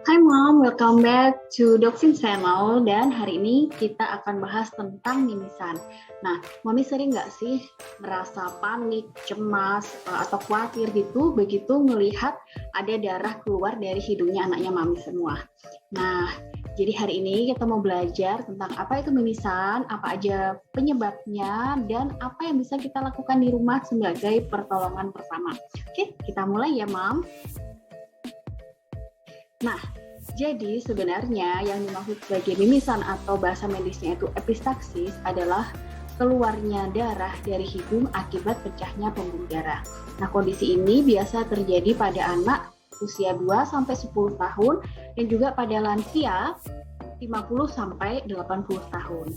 Hai Mom, welcome back to Doksin Channel. Dan hari ini kita akan bahas tentang mimisan. Nah, Mami sering nggak sih merasa panik, cemas, atau khawatir gitu begitu melihat ada darah keluar dari hidungnya anaknya Mami semua. Nah, jadi hari ini kita mau belajar tentang apa itu mimisan, apa aja penyebabnya, dan apa yang bisa kita lakukan di rumah sebagai pertolongan pertama. Oke, kita mulai ya Mom. Nah, jadi sebenarnya yang dimaksud sebagai mimisan atau bahasa medisnya itu epistaksis adalah keluarnya darah dari hidung akibat pecahnya pembuluh darah. Nah, kondisi ini biasa terjadi pada anak usia 2-10 tahun dan juga pada lansia 50-80 tahun.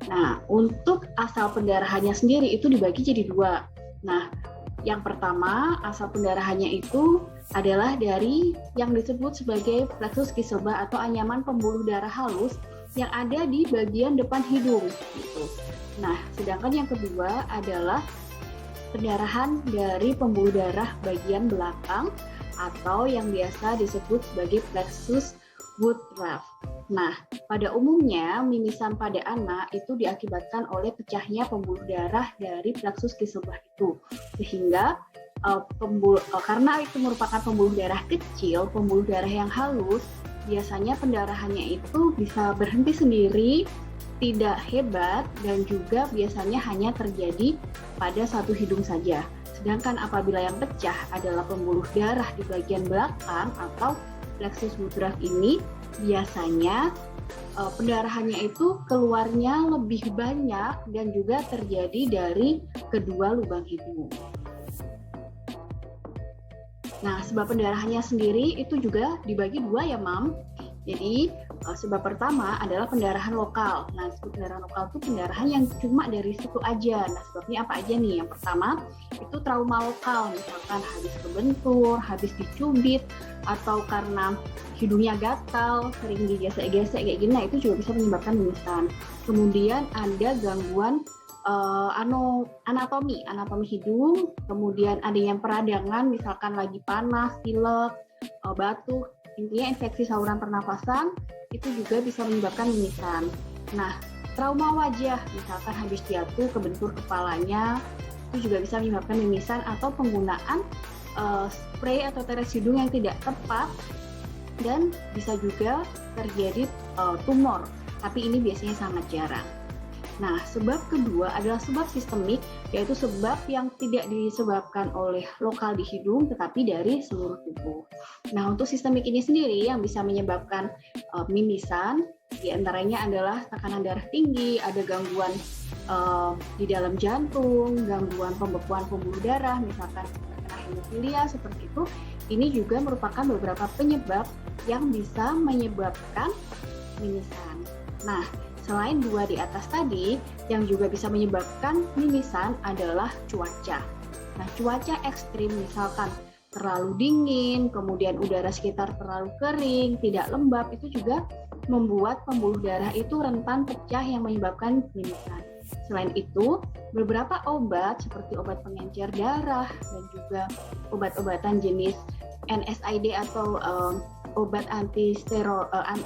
Nah, untuk asal pendarahannya sendiri itu dibagi jadi dua. Nah, yang pertama, asal pendarahannya itu adalah dari yang disebut sebagai plexus Kieselbach atau anyaman pembuluh darah halus yang ada di bagian depan hidung. Gitu. Nah, sedangkan yang kedua adalah pendarahan dari pembuluh darah bagian belakang atau yang biasa disebut sebagai plexus Woodruff. Nah, pada umumnya mimisan pada anak itu diakibatkan oleh pecahnya pembuluh darah dari plexus Kieselbach itu, sehingga karena itu merupakan pembuluh darah kecil, pembuluh darah yang halus, biasanya pendarahannya itu bisa berhenti sendiri, tidak hebat, dan juga biasanya hanya terjadi pada satu hidung saja. Sedangkan apabila yang pecah adalah pembuluh darah di bagian belakang atau plexus Woodruff ini, biasanya pendarahannya itu keluarnya lebih banyak dan juga terjadi dari kedua lubang hidung. Nah, sebab pendarahannya sendiri itu juga dibagi dua ya, Mam. Jadi, sebab pertama adalah pendarahan lokal. Nah, pendarahan lokal itu pendarahan yang cuma dari situ aja. Nah, sebabnya apa aja nih? Yang pertama, itu trauma lokal. Misalkan habis kebentur, habis dicubit, atau karena hidungnya gatal, sering digesek-gesek kayak gini, nah itu juga bisa menyebabkan mimisan. Kemudian ada gangguan anatomi hidung, kemudian ada yang peradangan, misalkan lagi panas, pilek, batuk, intinya infeksi saluran pernafasan, itu juga bisa menyebabkan mimisan. Nah, trauma wajah, misalkan habis jatuh, kebentur kepalanya, itu juga bisa menyebabkan mimisan, atau penggunaan spray atau tetes hidung yang tidak tepat, dan bisa juga terjadi tumor, tapi ini biasanya sangat jarang. Nah, sebab kedua adalah sebab sistemik, yaitu sebab yang tidak disebabkan oleh lokal di hidung, tetapi dari seluruh tubuh. Nah, untuk sistemik ini sendiri yang bisa menyebabkan mimisan, diantaranya adalah tekanan darah tinggi, ada gangguan di dalam jantung, gangguan pembekuan pembuluh darah, misalkan terkena hemofilia, seperti itu. Ini juga merupakan beberapa penyebab yang bisa menyebabkan mimisan. Nah, selain dua di atas tadi, yang juga bisa menyebabkan mimisan adalah cuaca. Nah, cuaca ekstrim misalkan terlalu dingin, kemudian udara sekitar terlalu kering, tidak lembab, itu juga membuat pembuluh darah itu rentan pecah yang menyebabkan mimisan. Selain itu, beberapa obat seperti obat pengencer darah dan juga obat-obatan jenis NSAID atau obat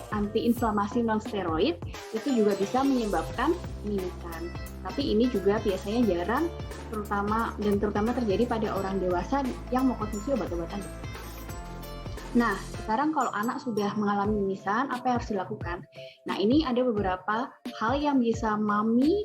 anti-inflamasi non-steroid itu juga bisa menyebabkan mimisan. Tapi ini juga biasanya jarang, terutama terjadi pada orang dewasa yang mengkonsumsi obat-obatan. Nah, sekarang kalau anak sudah mengalami mimisan, apa yang harus dilakukan? Nah, ini ada beberapa hal yang bisa Mami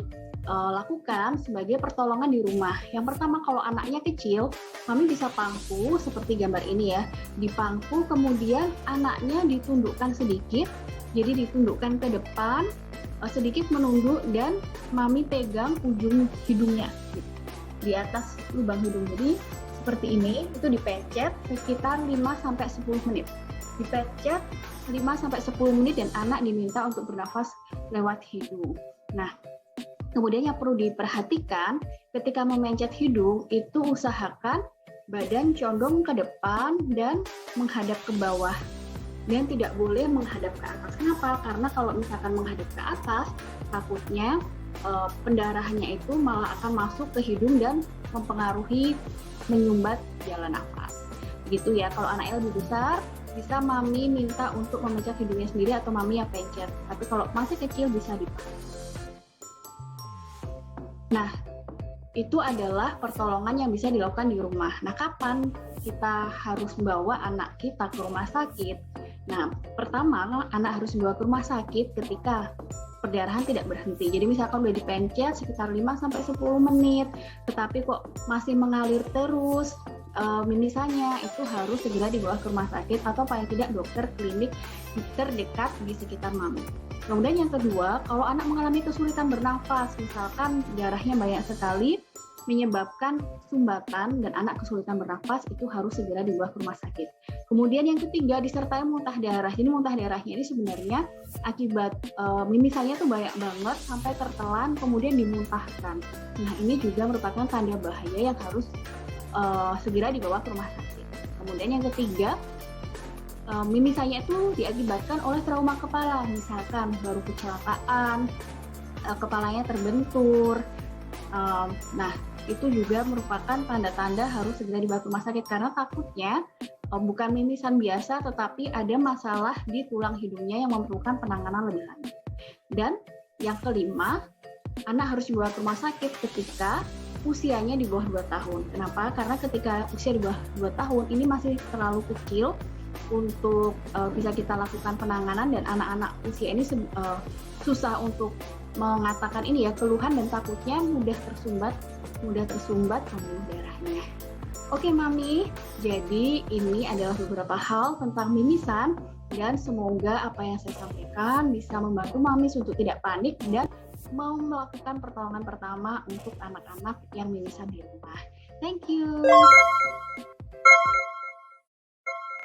lakukan sebagai pertolongan di rumah. Yang pertama, kalau anaknya kecil, Mami bisa pangku seperti gambar ini ya. Dipangku, kemudian anaknya ditundukkan sedikit, jadi ditundukkan ke depan, sedikit menunduk, dan Mami pegang ujung hidungnya di atas lubang hidung. Jadi seperti ini, itu dipencet sekitar 5-10 menit. Dipencet 5-10 menit dan anak diminta untuk bernafas lewat hidung. Nah, kemudian yang perlu diperhatikan ketika memencet hidung itu usahakan badan condong ke depan dan menghadap ke bawah dan tidak boleh menghadap ke atas. Kenapa? Karena kalau misalkan menghadap ke atas, takutnya pendarahannya itu malah akan masuk ke hidung dan mempengaruhi menyumbat jalan nafas. Begitu ya, kalau anaknya lebih besar bisa mami minta untuk memecah hidungnya sendiri atau mami yang pencet. Tapi kalau masih kecil bisa dipakai. Nah, itu adalah pertolongan yang bisa dilakukan di rumah. Nah, kapan kita harus membawa anak kita ke rumah sakit? Nah, pertama, anak harus dibawa ke rumah sakit ketika perdarahan tidak berhenti. Jadi misalkan udah dipencet sekitar 5-10 menit, tetapi kok masih mengalir terus, mimisannya, itu harus segera dibawa ke rumah sakit atau paling tidak dokter klinik terdekat di sekitar mami. Kemudian yang kedua, kalau anak mengalami kesulitan bernafas, misalkan darahnya banyak sekali, menyebabkan sumbatan dan anak kesulitan bernafas, itu harus segera dibawa ke rumah sakit. Kemudian yang ketiga, disertai muntah darah. Jadi muntah darahnya ini sebenarnya akibat mimisannya tuh banyak banget sampai tertelan kemudian dimuntahkan. Nah, ini juga merupakan tanda bahaya yang harus segera dibawa ke rumah sakit. Kemudian yang ketiga, mimisannya itu diakibatkan oleh trauma kepala, misalkan baru kecelakaan, kepalanya terbentur. Nah, itu juga merupakan tanda-tanda harus segera dibawa ke rumah sakit karena takutnya bukan mimisan biasa, tetapi ada masalah di tulang hidungnya yang memerlukan penanganan lebih lanjut. Dan yang kelima, anak harus dibawa ke rumah sakit ketika usianya di bawah 2 tahun. Kenapa? Karena ketika usia di bawah 2 tahun ini masih terlalu kecil untuk bisa kita lakukan penanganan, dan anak-anak usia ini susah untuk mengatakan ini ya, keluhan dan takutnya mudah tersumbat pembuluh darahnya. Oke Mami, jadi ini adalah beberapa hal tentang mimisan, dan semoga apa yang saya sampaikan bisa membantu Mami untuk tidak panik dan mau melakukan pertolongan pertama untuk anak-anak yang mimisan di rumah. Thank you.